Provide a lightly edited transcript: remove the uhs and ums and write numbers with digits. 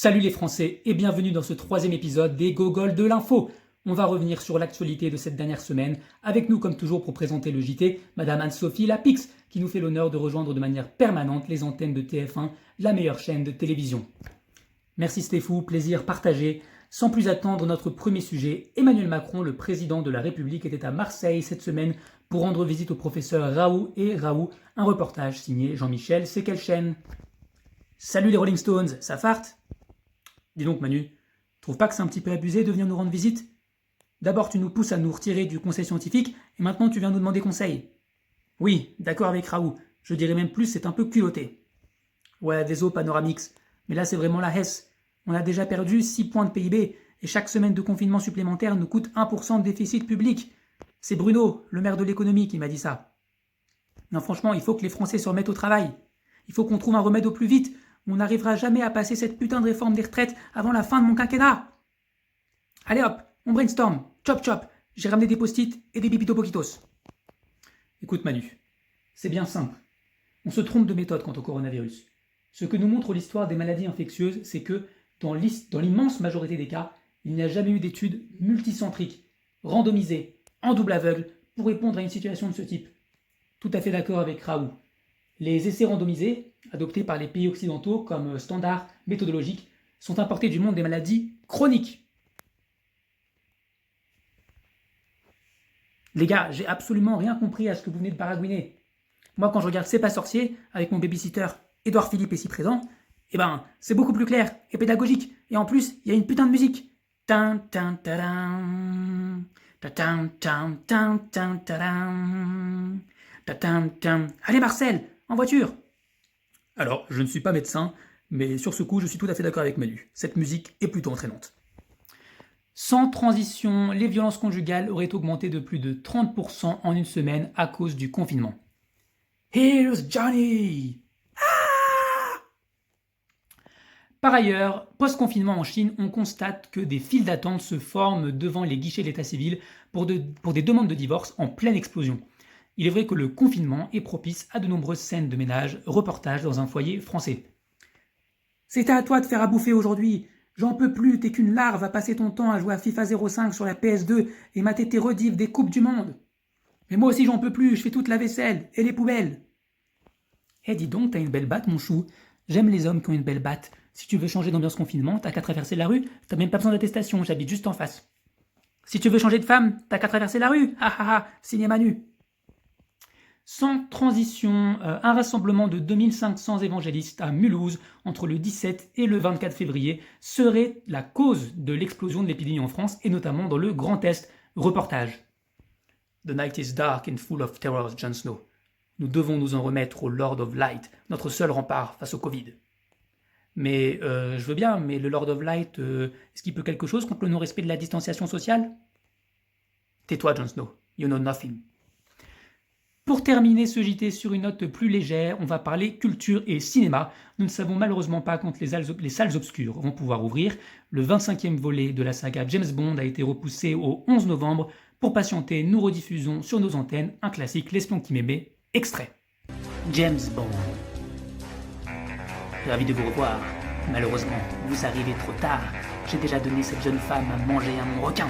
Salut les Français et bienvenue dans ce troisième épisode des Gogoles de l'info. On va revenir sur l'actualité de cette dernière semaine. Avec nous comme toujours pour présenter le JT, Madame Anne-Sophie Lapix, qui nous fait l'honneur de rejoindre de manière permanente les antennes de TF1, la meilleure chaîne de télévision. Merci Stéphou, plaisir partagé. Sans plus attendre, notre premier sujet, Emmanuel Macron, le président de la République, était à Marseille cette semaine pour rendre visite au professeur Raoult et Raoult, un reportage signé Jean-Michel Sekelchen. Salut les Rolling Stones, ça farte? Dis donc Manu, trouves pas que c'est un petit peu abusé de venir nous rendre visite? D'abord tu nous pousses à nous retirer du conseil scientifique et maintenant tu viens nous demander conseil. Oui, d'accord avec Raoult, je dirais même plus c'est un peu culotté. Ouais, désolé Panoramix, mais là c'est vraiment la Hesse. On a déjà perdu 6 points de PIB et chaque semaine de confinement supplémentaire nous coûte 1% de déficit public. C'est Bruno, le maire de l'économie, qui m'a dit ça. Non franchement, il faut que les Français se remettent au travail. Il faut qu'on trouve un remède au plus vite. On n'arrivera jamais à passer cette putain de réforme des retraites avant la fin de mon quinquennat. Allez hop, on brainstorm, chop chop, j'ai ramené des post-it et des pipito poquitos. Écoute Manu, c'est bien simple. On se trompe de méthode quant au coronavirus. Ce que nous montre l'histoire des maladies infectieuses, c'est que dans l'immense majorité des cas, il n'y a jamais eu d'études multicentriques, randomisées, en double aveugle, pour répondre à une situation de ce type. Tout à fait d'accord avec Raoult. Les essais randomisés, adoptés par les pays occidentaux comme standard méthodologique, sont importés du monde des maladies chroniques. Les gars, j'ai absolument rien compris à ce que vous venez de baragouiner. Moi, quand je regarde C'est pas sorcier, avec mon babysitter Édouard Philippe ici présent, eh ben, c'est beaucoup plus clair et pédagogique. Et en plus, il y a une putain de musique. Tin, tin, tadam. Ta-tam, tam, tam, tam, tadam. Ta-tam, tam. Allez Marcel, en voiture. Alors, je ne suis pas médecin, mais sur ce coup, je suis tout à fait d'accord avec Manu. Cette musique est plutôt entraînante. Sans transition, les violences conjugales auraient augmenté de plus de 30% en une semaine à cause du confinement. Here's Johnny! Par ailleurs, post-confinement en Chine, on constate que des files d'attente se forment devant les guichets de l'état civil pour des demandes de divorce en pleine explosion. Il est vrai que le confinement est propice à de nombreuses scènes de ménage, reportages dans un foyer français. C'était à toi de faire à bouffer aujourd'hui. J'en peux plus, t'es qu'une larve à passer ton temps à jouer à FIFA 05 sur la PS2 et mater tes rediffs des Coupes du Monde. Mais moi aussi j'en peux plus, je fais toute la vaisselle et les poubelles. Eh dis donc, t'as une belle batte mon chou. J'aime les hommes qui ont une belle batte. Si tu veux changer d'ambiance confinement, t'as qu'à traverser la rue, t'as même pas besoin d'attestation, j'habite juste en face. Si tu veux changer de femme, t'as qu'à traverser la rue, ah ah ah, signé Manu. Sans transition, un rassemblement de 2500 évangélistes à Mulhouse entre le 17 et le 24 février serait la cause de l'explosion de l'épidémie en France et notamment dans le Grand Est. Reportage. The night is dark and full of terrors, Jon Snow. Nous devons nous en remettre au Lord of Light, notre seul rempart face au Covid. Mais je veux bien, mais le Lord of Light, est-ce qu'il peut quelque chose contre le non-respect de la distanciation sociale? Tais-toi, Jon Snow, you know nothing. Pour terminer ce JT sur une note plus légère, on va parler culture et cinéma. Nous ne savons malheureusement pas quand les salles obscures vont pouvoir ouvrir. Le 25e volet de la saga James Bond a été repoussé au 11 novembre. Pour patienter, nous rediffusons sur nos antennes un classique, L'espion qui m'aimait, extrait. James Bond. Ravi de vous revoir. Malheureusement, vous arrivez trop tard. J'ai déjà donné cette jeune femme à manger à mon requin.